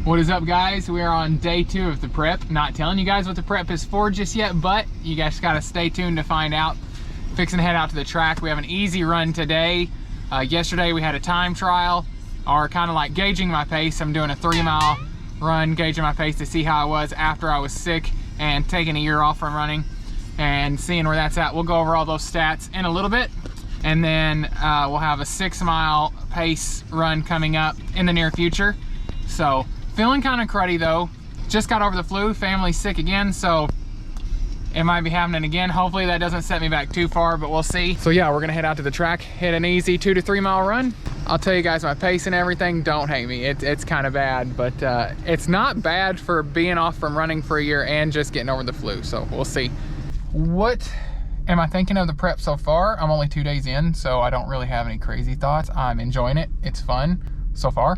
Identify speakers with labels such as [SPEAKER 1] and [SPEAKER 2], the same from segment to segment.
[SPEAKER 1] What is up, guys? We are on day 2 of the prep. Not telling you guys what the prep is for just yet, but you guys gotta stay tuned to find out. Fixing to head out to the track. We have an easy run today. Yesterday we had a time trial, or kind of like gauging my pace. I'm doing a 3-mile run, gauging my pace to see how I was after I was sick and taking a year off from running and seeing where that's at. We'll go over all those stats in a little bit, and then we'll have a 6-mile pace run coming up in the near future. So feeling kind of cruddy though. Just got over the flu, family's sick again, so it might be happening again. Hopefully that doesn't set me back too far, but we'll see. So yeah, we're gonna head out to the track, hit an easy 2 to 3 mile run. I'll tell you guys my pace and everything. Don't hate me, it's kind of bad, but it's not bad for being off from running for a year and just getting over the flu, so we'll see. What am I thinking of the prep so far? I'm only 2 days in, so I don't really have any crazy thoughts. I'm enjoying it, it's fun so far.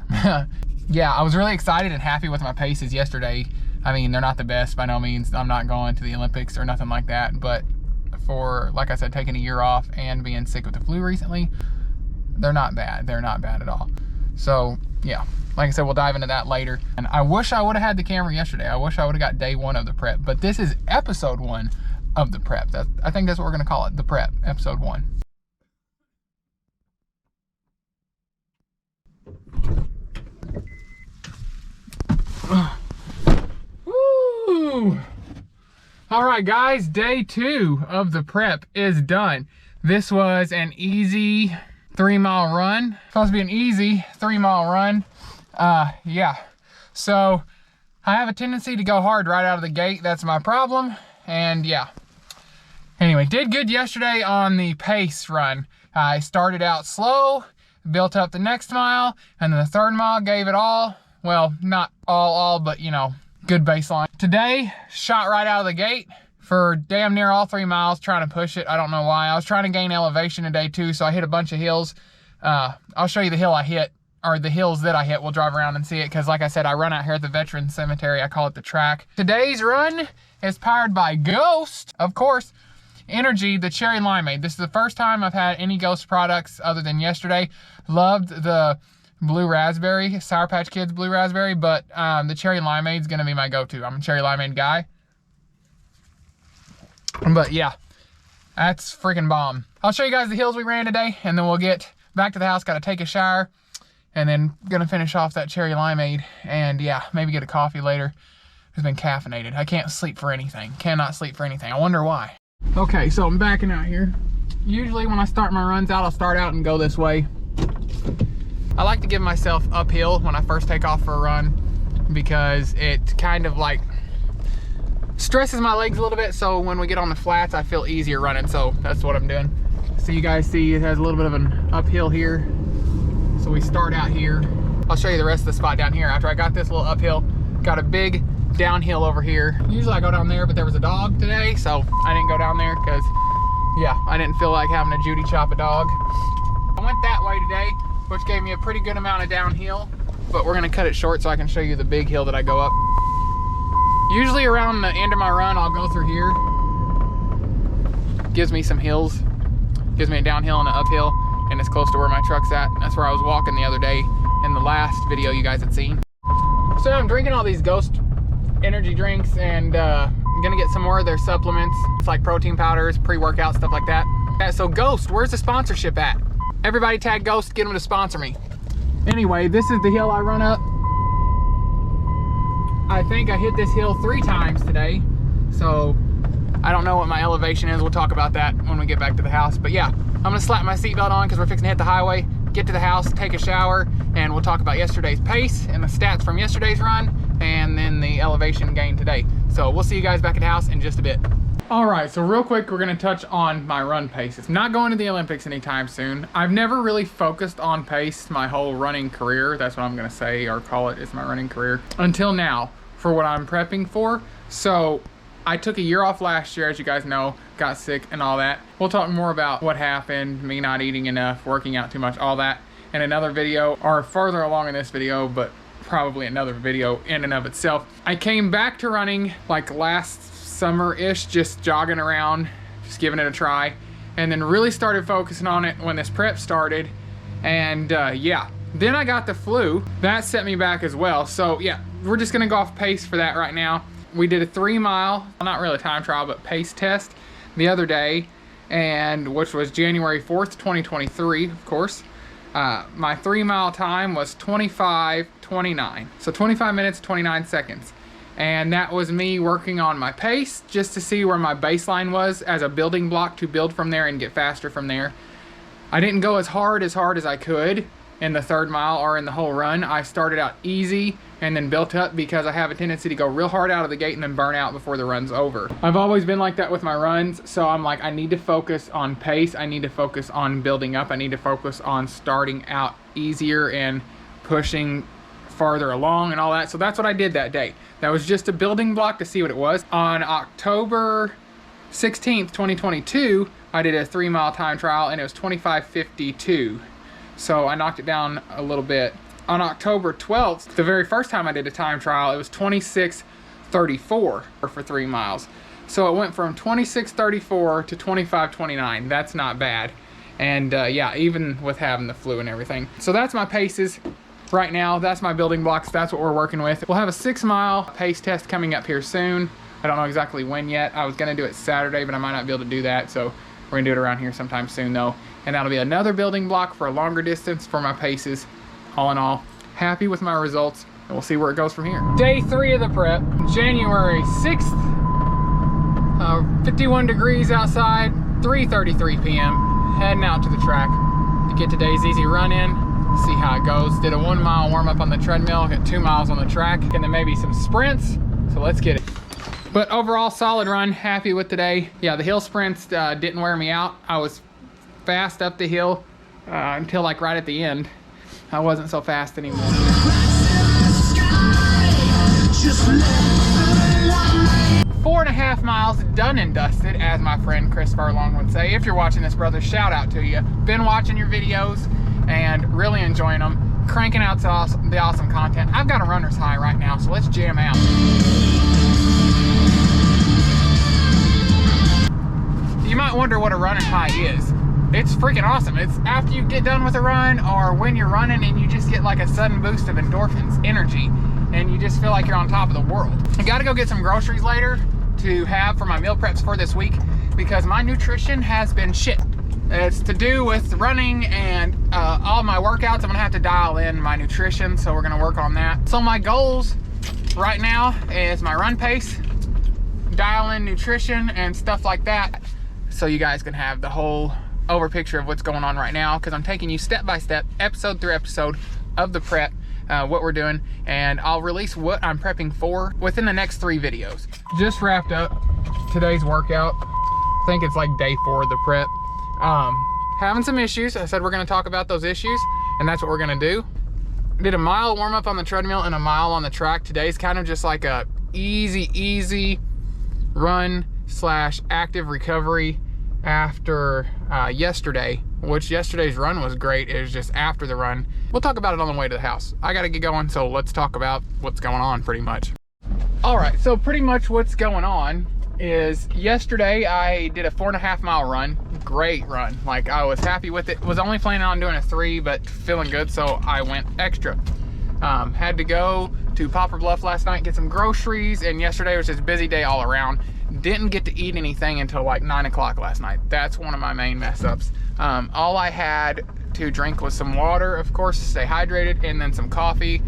[SPEAKER 1] Yeah, I was really excited and happy with my paces yesterday. I mean, they're not the best by no means. I'm not going to the Olympics or nothing like that, but for, like I said, taking a year off and being sick with the flu recently, they're not bad. They're not bad at all. So yeah, like I said, we'll dive into that later. And I wish I would have had the camera yesterday. I wish I would have got day 1 of the prep, but this is episode 1 of the prep. I think that's what we're gonna call it, the prep, episode 1. Woo! All right, guys, day 2 of the prep is done. This was an easy 3-mile run. Supposed to be an easy 3-mile run. Yeah. So I have a tendency to go hard right out of the gate. That's my problem. And yeah. Anyway, did good yesterday on the pace run. I started out slow, built up the next mile, and then the 3rd mile gave it all. Well, not all, but you know, good baseline. Today, shot right out of the gate for damn near all 3 miles, trying to push it. I don't know why. I was trying to gain elevation today too, so I hit a bunch of hills. I'll show you the hill I hit, or the hills that I hit. We'll drive around and see it, because like I said, I run out here at the Veterans Cemetery. I call it the track. Today's run is powered by Ghost, of course, Energy, the cherry limeade. This is the first time I've had any Ghost products other than yesterday. Loved the blue raspberry, Sour Patch Kids blue raspberry, but the cherry limeade is gonna be my go-to. I'm a cherry limeade guy. But yeah, that's freaking bomb. I'll show you guys the hills we ran today, and then we'll get back to the house. Gotta take a shower, and then gonna finish off that cherry limeade, and yeah, maybe get a coffee later. It's been caffeinated. I can't sleep for anything. Cannot sleep for anything. I wonder why. Okay, so I'm backing out here. Usually when I start my runs out, I'll start out and go this way. I like to give myself uphill when I first take off for a run, because it kind of like stresses my legs a little bit, so when we get on the flats I feel easier running, so that's what I'm doing. So you guys see it has a little bit of an uphill here, so we start out here. I'll show you the rest of the spot down here after I got this little uphill. Got a big downhill over here. Usually I go down there, but there was a dog today, so I didn't go down there because yeah, I didn't feel like having to Judy chop a dog. I went that way today, which gave me a pretty good amount of downhill, but we're gonna cut it short so I can show you the big hill that I go up. Usually around the end of my run, I'll go through here. Gives me some hills, gives me a downhill and an uphill, and it's close to where my truck's at. That's where I was walking the other day in the last video you guys had seen. So I'm drinking all these Ghost energy drinks, and I'm gonna get some more of their supplements. It's like protein powders, pre-workout, stuff like that. So Ghost, where's the sponsorship at? Everybody tag Ghost, get them to sponsor me. Anyway, this is the hill I run up. I think I hit this hill 3 times today, so I don't know what my elevation is. We'll talk about that when we get back to the house. But yeah, I'm gonna slap my seatbelt on because we're fixing to hit the highway, get to the house, take a shower, and we'll talk about yesterday's pace and the stats from yesterday's run, and then the elevation gain today. So we'll see you guys back at the house in just a bit. All right, so real quick, we're gonna touch on my run pace. It's not going to the Olympics anytime soon. I've never really focused on pace my whole running career. That's what I'm gonna say, or call it, is my running career, until now, for what I'm prepping for. So I took a year off last year, as you guys know, got sick and all that. We'll talk more about what happened, me not eating enough, working out too much, all that in another video, or further along in this video, but probably another video in and of itself. I came back to running like last summer-ish, just jogging around, just giving it a try, and then really started focusing on it when this prep started. And yeah, Then I got the flu. That set me back as well. So yeah, we're just gonna go off pace for that right now. We did a 3 mile, not really a time trial, but pace test the other day, and which was January 4th, 2023, of course. My 3 mile time was 25:29. So 25 minutes, 29 seconds. And that was me working on my pace just to see where my baseline was as a building block to build from there and get faster from there. I didn't go as hard as I could in the 3rd mile or in the whole run. I started out easy and then built up because I have a tendency to go real hard out of the gate and then burn out before the run's over. I've always been like that with my runs, so I'm like, I need to focus on pace, I need to focus on building up, I need to focus on starting out easier and pushing farther along and all that. So that's what I did that day. That was just a building block to see what it was. On October 16th, 2022, I did a 3 mile time trial and it was 25:52. So I knocked it down a little bit. On October 12th, the very first time I did a time trial, it was 26:34 for 3 miles. So it went from 26:34 to 25:29. That's not bad. And yeah, even with having the flu and everything. So that's my paces right now. That's my building blocks. That's what we're working with. We'll have a 6 mile pace test coming up here soon. I don't know exactly when yet. I was gonna do it Saturday, but I might not be able to do that. So we're gonna do it around here sometime soon though. And that'll be another building block for a longer distance for my paces. All in all, happy with my results, and we'll see where it goes from here. Day 3 of the prep, January 6th, 51 degrees outside, 3:33 p.m. Heading out to the track to get today's easy run in, see how it goes. Did a 1 mile warm up on the treadmill, got 2 miles on the track, and then maybe some sprints, so let's get it. But overall, solid run, happy with today. Yeah, the hill sprints didn't wear me out. I was fast up the hill until like right at the end. I wasn't so fast anymore. 4.5 miles done and dusted, as my friend Chris Furlong would say. If you're watching this, brother, shout out to you. Been watching your videos and really enjoying them. Cranking out the awesome content. I've got a runner's high right now, so let's jam out. You might wonder what a running high is. It's freaking awesome. It's after you get done with a run or when you're running and you just get like a sudden boost of endorphins, energy, and you just feel like you're on top of the world. I gotta go get some groceries later to have for my meal preps for this week because my nutrition has been shit. It's to do with running and all my workouts. I'm gonna have to dial in my nutrition, so we're gonna work on that. So my goals right now is my run pace, dial in nutrition and stuff like that, so you guys can have the whole over picture of what's going on right now, because I'm taking you step by step, episode through episode of the prep, what we're doing, and I'll release what I'm prepping for within the next 3 videos. Just wrapped up today's workout. I think it's like day 4 of the prep. Having some issues. I said we're gonna talk about those issues, and that's what we're gonna do. Did a mile warm up on the treadmill and a mile on the track. Today's kind of just like a easy run / active recovery after yesterday, which yesterday's run was great. It was just after the run. We'll talk about it on the way to the house. I gotta get going, so let's talk about what's going on pretty much. All right, so pretty much what's going on is yesterday I did a 4.5 mile run. Great run. Like, I was happy with it. Was only planning on doing a 3, but feeling good, so I went extra. Had to go to Poplar Bluff last night, get some groceries, and yesterday was just a busy day all around. Didn't get to eat anything until like 9 o'clock last night. That's one of my main mess ups. All I had to drink was some water, of course, to stay hydrated, and then some coffee.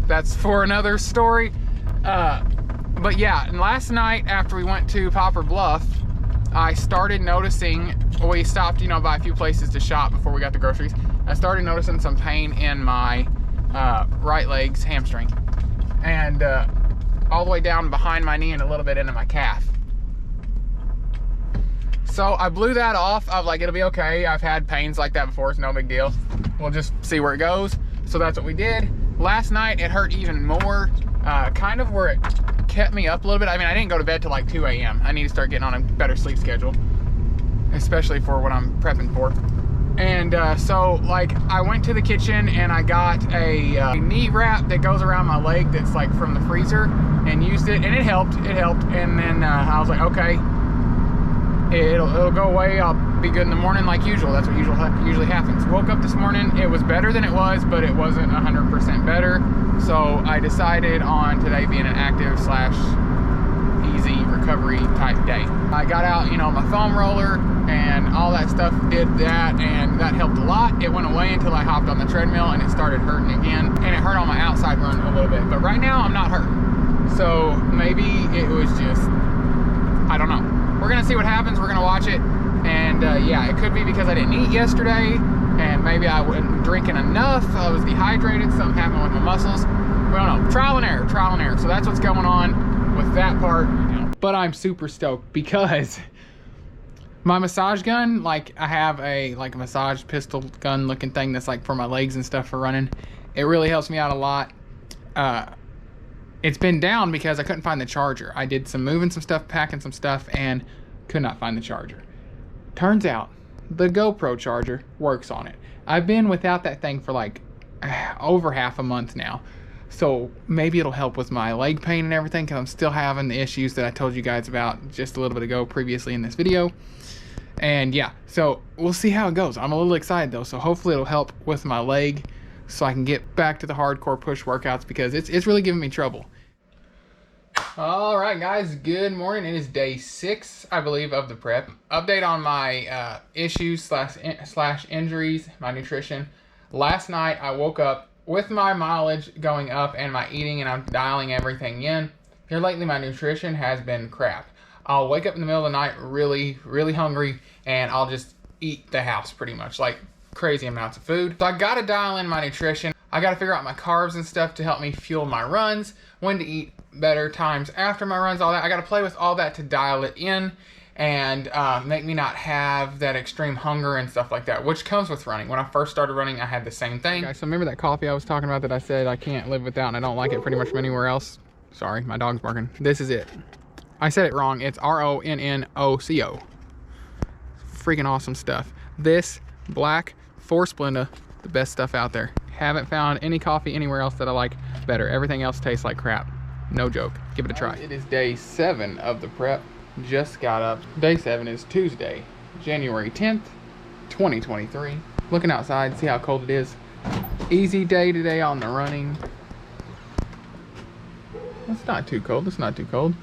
[SPEAKER 1] That's for another story. But yeah, and last night after we went to Poplar Bluff, I started noticing, we stopped, you know, by a few places to shop before we got the groceries. I started noticing some pain in my right leg's hamstring, and all the way down behind my knee and a little bit into my calf. So I blew that off. I was like, it'll be okay. I've had pains like that before. It's no big deal. We'll just see where it goes. So that's what we did. Last night, it hurt even more, kind of where it kept me up a little bit. I mean, I didn't go to bed till like 2 a.m. I need to start getting on a better sleep schedule, especially for what I'm prepping for. And so like I went to the kitchen and I got a knee wrap that goes around my leg that's like from the freezer, and used it, and it helped. And then I was like, okay. it'll go away. I'll be good in the morning like usual. That's what usually happens. Woke up this morning, it was better than it was, but it wasn't 100% better. So I decided on today being an active / easy recovery type day. I got out, you know, my foam roller and all that stuff, did that, and that helped a lot. It went away until I hopped on the treadmill and it started hurting again, and it hurt on my outside run a little bit, but right now I'm not hurt. So maybe it was just, I don't know. We're gonna see what happens. We're gonna watch it, and yeah, it could be because I didn't eat yesterday, and maybe I wasn't drinking enough. I was dehydrated. Something happened with my muscles. We don't know. Trial and error, trial and error. So that's what's going on with that part. But I'm super stoked because my massage gun, like I have a massage pistol gun looking thing that's like for my legs and stuff for running. It really helps me out a lot. It's been down because I couldn't find the charger. I did some moving some stuff, packing some stuff, and could not find the charger. Turns out the GoPro charger works on it. I've been without that thing for like over half a month now. So maybe it'll help with my leg pain and everything, because I'm still having the issues that I told you guys about just a little bit ago previously in this video. And yeah, so we'll see how it goes. I'm a little excited though, so hopefully it'll help with my leg so I can get back to the hardcore push workouts, because it's really giving me trouble. All right, guys, good morning. It is day 6, I believe, of the prep. Update on my issues slash injuries, my nutrition. Last night, I woke up with my mileage going up and my eating, and I'm dialing everything in. Here lately, my nutrition has been crap. I'll wake up in the middle of the night really, really hungry, and I'll just eat the house pretty much, like crazy amounts of food. So I gotta dial in my nutrition. I gotta figure out my carbs and stuff to help me fuel my runs, when to eat better times after my runs, all that. I gotta play with all that to dial it in and make me not have that extreme hunger and stuff like that, which comes with running. When I first started running, I had the same thing. Okay, so remember that coffee I was talking about that I said I can't live without, and I don't like it pretty much from anywhere else? Sorry, my dog's barking. This is it. I said it wrong. It's RONNOCO. Freaking awesome stuff. This black 4 Splenda, the best stuff out there. Haven't found any coffee anywhere else that I like better. Everything else tastes like crap. No joke. Give it a try. It is day 7 of the prep. Just got up. Day 7 is Tuesday, January 10th, 2023. Looking outside, see how cold it is. Easy day today on the running. It's not too cold. It's not too cold.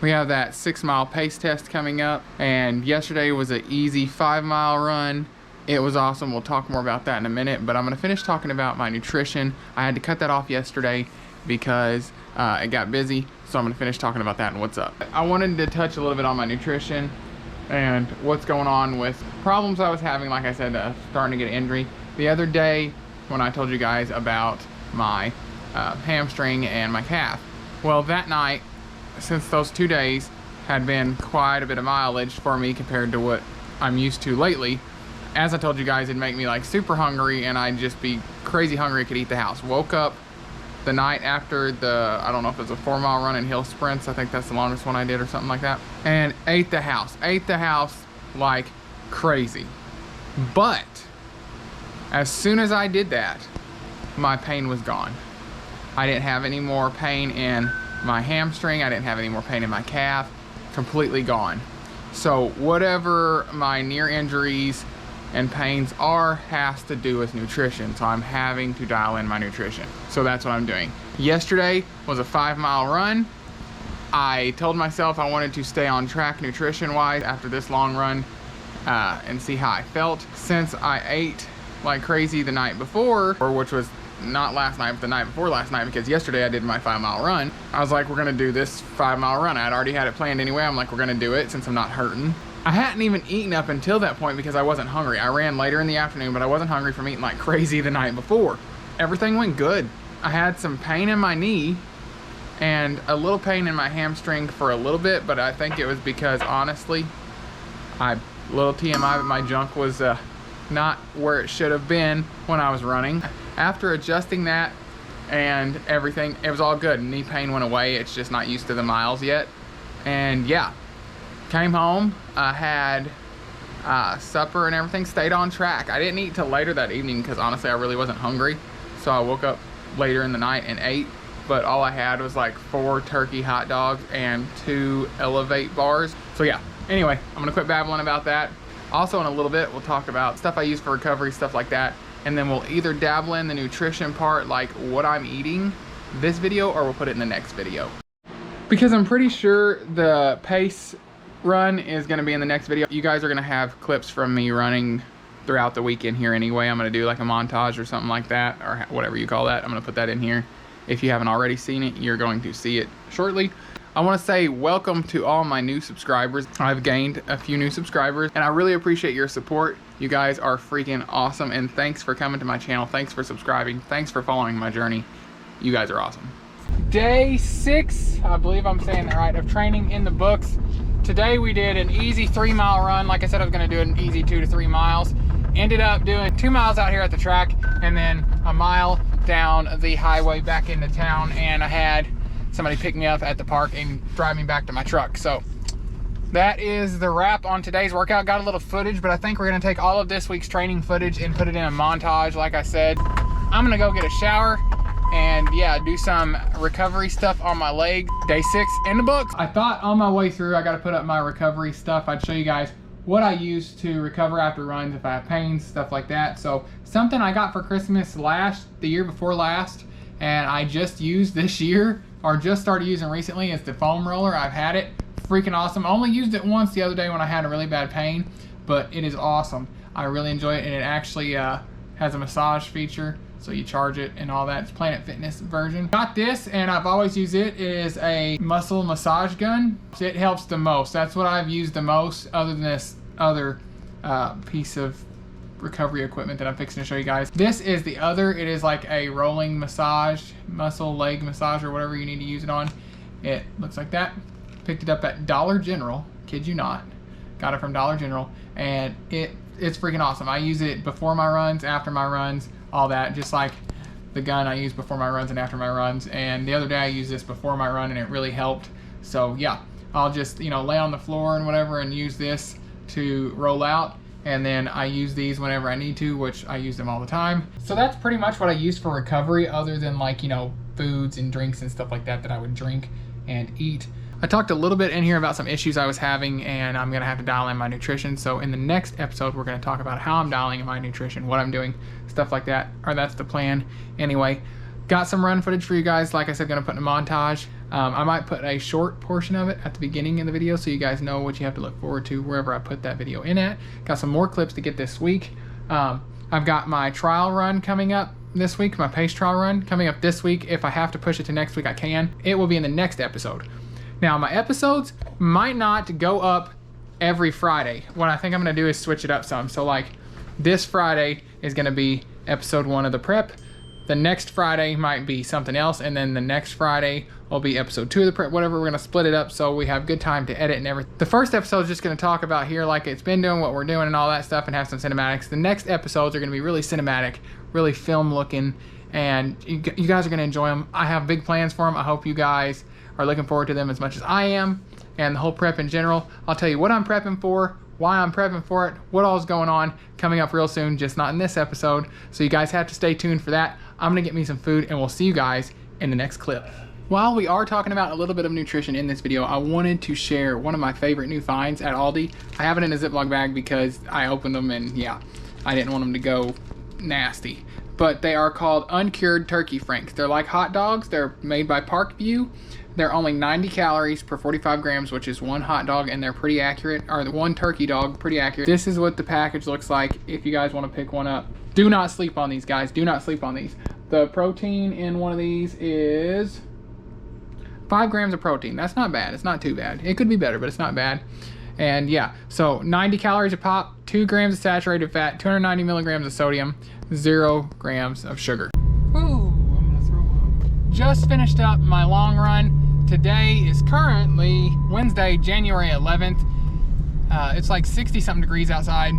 [SPEAKER 1] We have that 6-mile pace test coming up, and yesterday was an easy 5-mile run. It was awesome. We'll talk more about that in a minute, but I'm going to finish talking about my nutrition. I had to cut that off yesterday because it got busy, so I'm going to finish talking about that and what's up. I wanted to touch a little bit on my nutrition and what's going on with problems I was having. Like I said, starting to get an injury. The other day when I told you guys about my hamstring and my calf. Well, that night, since those 2 days had been quite a bit of mileage for me compared to what I'm used to lately, as I told you guys, it'd make me like super hungry, and I'd just be crazy hungry. I could eat the house. Woke up the night after the, I don't know if it was a 4-mile run in hill sprints. I think that's the longest one I did or something like that. And ate the house like crazy. But as soon as I did that, my pain was gone. I didn't have any more pain in my hamstring. I didn't have any more pain in my calf. Completely gone. So whatever my near injuries and pains are has to do with nutrition. So I'm having to dial in my nutrition. So that's what I'm doing. Yesterday was a 5-mile run. I told myself I wanted to stay on track nutrition wise after this long run and see how I felt. Since I ate like crazy the night before, or which was not last night, but the night before last night, because yesterday I did my 5-mile run. I was like, we're gonna do this 5-mile run. I had already had it planned anyway. I'm like, we're gonna do it since I'm not hurting. I hadn't even eaten up until that point because I wasn't hungry. I ran later in the afternoon, but I wasn't hungry from eating like crazy the night before. Everything went good. I had some pain in my knee and a little pain in my hamstring for a little bit, but I think it was because honestly, little TMI, but my junk was not where it should have been when I was running. After adjusting that and everything, it was all good. Knee pain went away. It's just not used to the miles yet. And yeah, came home, had supper and everything, stayed on track. I didn't eat till later that evening because honestly I really wasn't hungry. So I woke up later in the night and ate, but all I had was like 4 turkey hot dogs and 2 Elevate bars. So yeah, Anyway, I'm gonna quit babbling about that. Also, in a little bit, we'll talk about stuff I use for recovery, stuff like that. And then we'll either dabble in the nutrition part, like what I'm eating this video, or we'll put it in the next video. Because I'm pretty sure the pace run is gonna be in the next video. You guys are gonna have clips from me running throughout the weekend here anyway. I'm gonna do like a montage or something like that, or whatever you call that. I'm gonna put that in here. If you haven't already seen it, you're going to see it shortly. I want to say welcome to all my new subscribers. I've gained a few new subscribers and I really appreciate your support. You guys are freaking awesome, and thanks for coming to my channel. Thanks for subscribing. Thanks for following my journey. You guys are awesome. Day 6, I believe I'm saying that right, of training in the books. Today we did an easy 3-mile run. Like I said, I was going to do an easy 2 to 3 miles. Ended up doing 2 miles out here at the track and then a mile down the highway back into town, and I had somebody pick me up at the park and drive me back to my truck. So that is the wrap on today's workout. Got a little footage, but I think we're gonna take all of this week's training footage and put it in a montage. Like I said, I'm gonna go get a shower and yeah, do some recovery stuff on my leg. Day 6 in the books. I thought on my way through, I gotta put up my recovery stuff. I'd show you guys what I use to recover after runs if I have pains, stuff like that. So something I got for Christmas the year before last, and I just used this year, or just started using recently, is the foam roller. I've had it, freaking awesome. I only used it once the other day when I had a really bad pain, but it is awesome. I really enjoy it, and it actually has a massage feature, so you charge it and all that. It's Planet Fitness version. Got this, and I've always used it. It is a muscle massage gun. It helps the most. That's what I've used the most, other than this other piece of recovery equipment that I'm fixing to show you guys. This is the other. It is like a rolling massage, muscle leg massage, or whatever you need to use it on. It looks like that. Picked it up at Dollar General, kid you not. Got it from Dollar General, and it's freaking awesome. I use it before my runs, after my runs, all that, just like the gun I use before my runs and after my runs. And the other day I used this before my run and it really helped. So yeah, I'll just, you know, lay on the floor and whatever and use this to roll out, and then I use these whenever I need to, which I use them all the time. So that's pretty much what I use for recovery, other than like, you know, foods and drinks and stuff like that I would drink and eat. I talked a little bit in here about some issues I was having, and I'm gonna have to dial in my nutrition. So in the next episode, we're gonna talk about how I'm dialing in my nutrition, what I'm doing, stuff like that, or that's the plan. Anyway, got some run footage for you guys. Like I said, gonna put in a montage. I might put a short portion of it at the beginning of the video so you guys know what you have to look forward to wherever I put that video in at. Got some more clips to get this week. I've got my trial run coming up this week, my pace trial run coming up this week. If I have to push it to next week, I can. It will be in the next episode. Now, my episodes might not go up every Friday. What I think I'm gonna do is switch it up some. So like this Friday is gonna be episode 1 of the prep. The next Friday might be something else, and then the next Friday will be episode 2 of the prep, whatever. We're gonna split it up so we have good time to edit and everything. The first episode is just gonna talk about here like it's been doing, what we're doing and all that stuff, and have some cinematics. The next episodes are gonna be really cinematic, really film looking, and you guys are gonna enjoy them. I have big plans for them. I hope you guys are looking forward to them as much as I am, and the whole prep in general. I'll tell you what I'm prepping for, why I'm prepping for it, what all is going on, coming up real soon, just not in this episode. So you guys have to stay tuned for that. I'm gonna get me some food, and we'll see you guys in the next clip. While we are talking about a little bit of nutrition in this video, I wanted to share one of my favorite new finds at Aldi. I have it in a Ziploc bag because I opened them, and yeah, I didn't want them to go nasty. But they are called uncured turkey franks. They're like hot dogs. They're made by Parkview. They're only 90 calories per 45 grams, which is one hot dog, and they're pretty accurate, or the one turkey dog, pretty accurate. This is what the package looks like if you guys want to pick one up. Do not sleep on these, guys. Do not sleep on these. The protein in one of these is 5 grams of protein. That's not bad. It's not too bad. It could be better, but it's not bad. And yeah, so 90 calories a pop, 2 grams of saturated fat, 290 milligrams of sodium, 0 grams of sugar. Ooh, I'm gonna throw up. Just finished up my long run. Today is currently Wednesday, January 11th. It's like 60 something degrees outside.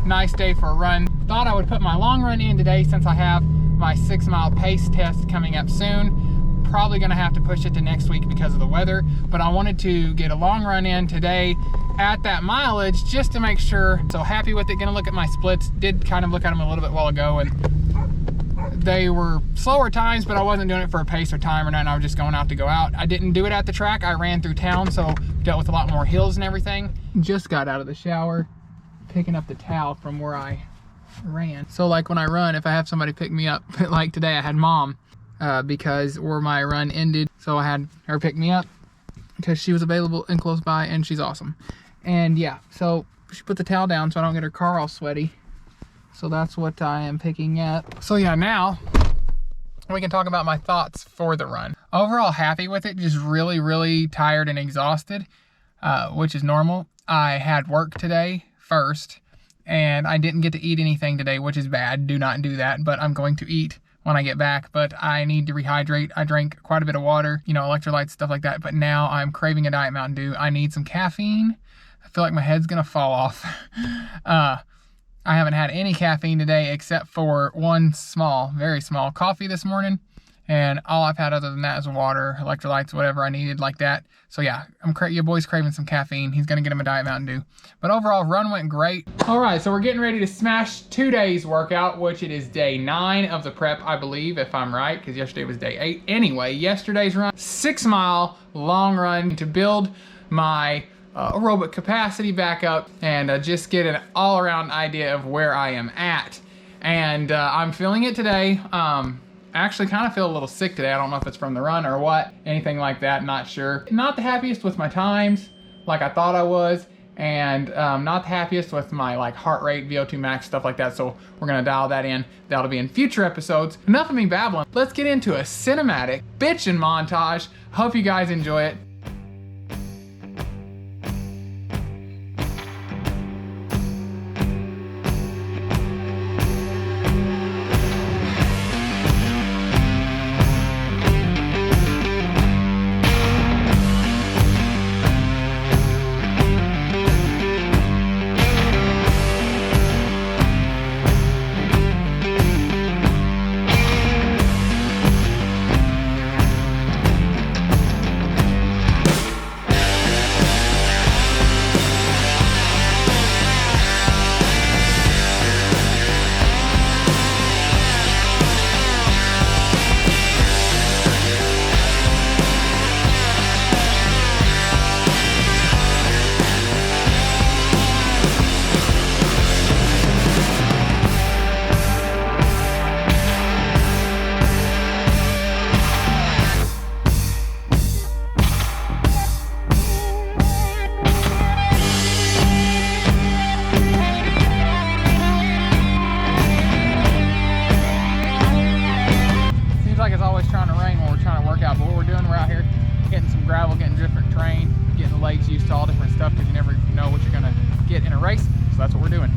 [SPEAKER 1] Nice day for a run. Thought I would put my long run in today since I have my 6-mile pace test coming up soon. Probably gonna have to push it to next week because of the weather, but I wanted to get a long run in today at that mileage just to make sure. So happy with it. Gonna look at my splits. Did kind of look at them a little bit while ago, and They were slower times, but I wasn't doing it for a pace or time or nothing. I was just going out to go out. I didn't do it at the track. I ran through town, so dealt with a lot more hills and everything. Just got out of the shower, picking up the towel from where I ran. So like when I run, if I have somebody pick me up, like today I had Mom, because where my run ended, so I had her pick me up because she was available and close by, and she's awesome. And yeah, so she put the towel down so I don't get her car all sweaty. So that's what I am picking up. So yeah, now we can talk about my thoughts for the run. Overall happy with it, just really tired and exhausted, which is normal. I had work today first, and I didn't get to eat anything today, which is bad. Do not do that, but I'm going to eat when I get back. But I need to rehydrate. I drank quite a bit of water, you know, electrolytes, stuff like that, but now I'm craving a Diet Mountain Dew. I need some caffeine. I feel like my head's gonna fall off. I haven't had any caffeine today except for one small, very small coffee this morning. And all I've had other than that is water, electrolytes, whatever I needed like that. So yeah, your boy's craving some caffeine. He's gonna get him a Diet Mountain Dew. But overall, run went great. All right, so we're getting ready to smash 2 days workout, which it is day 9 of the prep, I believe, if I'm right, because yesterday was day 8. Anyway, yesterday's run, 6-mile long run to build my aerobic capacity back up and just get an all-around idea of where I am at. And I'm feeling it today. I actually kind of feel a little sick today. I don't know if it's from the run or what, anything like that, not sure. Not the happiest with my times like I thought I was, and not the happiest with my like heart rate, VO2 max, stuff like that. So we're gonna dial that in. That'll be in future episodes. Enough of me babbling. Let's get into a cinematic bitchin' montage. Hope you guys enjoy it. Gravel, getting different terrain, getting the legs used to all different stuff, because you never know what you're gonna get in a race. So that's what we're doing.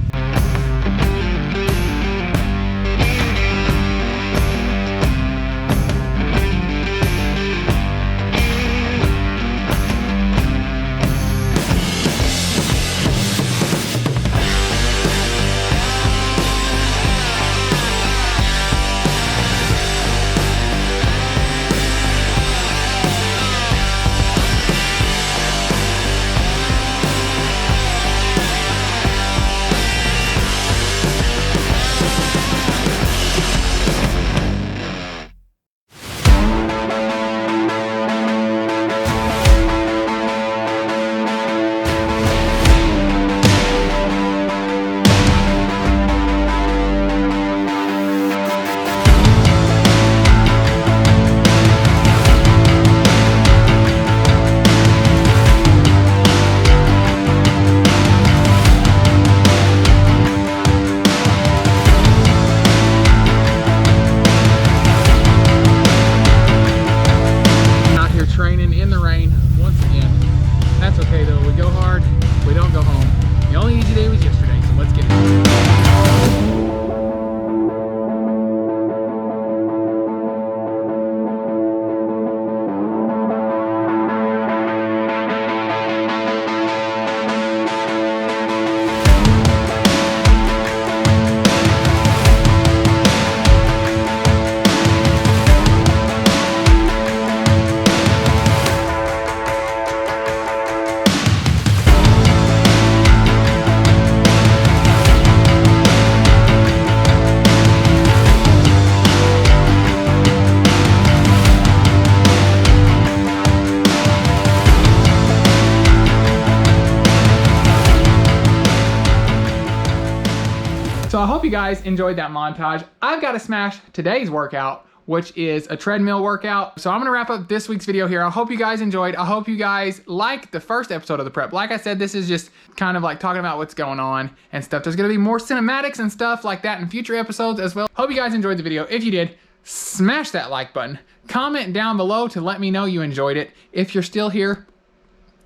[SPEAKER 1] I hope you guys enjoyed that montage. I've got to smash today's workout, which is a treadmill workout. So I'm gonna wrap up this week's video here. I hope you guys enjoyed. I hope you guys liked the first episode of the prep. Like I said, this is just kind of like talking about what's going on and stuff. There's gonna be more cinematics and stuff like that in future episodes as well. Hope you guys enjoyed the video. If you did, smash that like button. Comment down below to let me know you enjoyed it. If you're still here,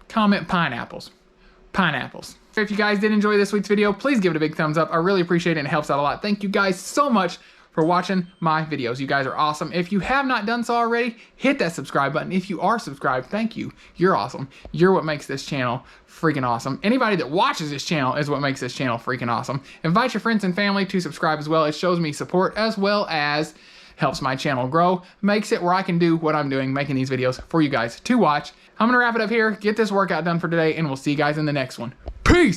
[SPEAKER 1] comment pineapples. Pineapples. If you guys did enjoy this week's video, please give it a big thumbs up. I really appreciate it and it helps out a lot. Thank you guys so much for watching my videos. You guys are awesome. If you have not done so already, hit that subscribe button. If you are subscribed, thank you. You're awesome. You're what makes this channel freaking awesome. Anybody that watches this channel is what makes this channel freaking awesome. Invite your friends and family to subscribe as well. It shows me support as well as helps my channel grow, makes it where I can do what I'm doing, making these videos for you guys to watch. I'm gonna wrap it up here, get this workout done for today, and we'll see you guys in the next one. Peace!